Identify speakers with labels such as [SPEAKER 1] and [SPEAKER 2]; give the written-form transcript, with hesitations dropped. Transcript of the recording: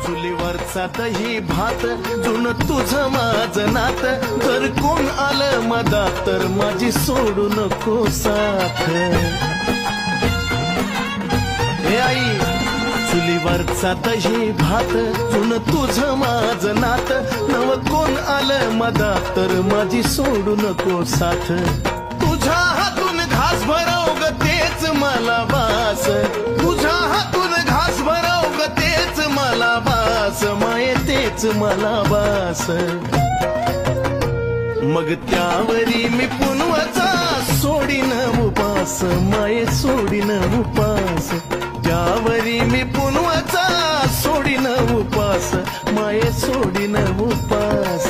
[SPEAKER 1] चुलीवरचा दही भात जुन तुझं माझं नात तर कोण आलं मधात तर माझी सोडू नको साथ हे आई चुलीवरचा दही भात जुन तुझं माझं नात नव कोण आलं मधात तर माझी सोडू नको साथ तुझ्या हातून घास भरव ग तेच मला बास तुझ्या हातून घास भरव ग तेच मला बास माये तेच मला बास मग त्यावरी मी पुनवाचा सोडीन उपास माये सोडीन उपास त्यावरी मी पुनवाचा सोडीन उपास माये सोडीन उपास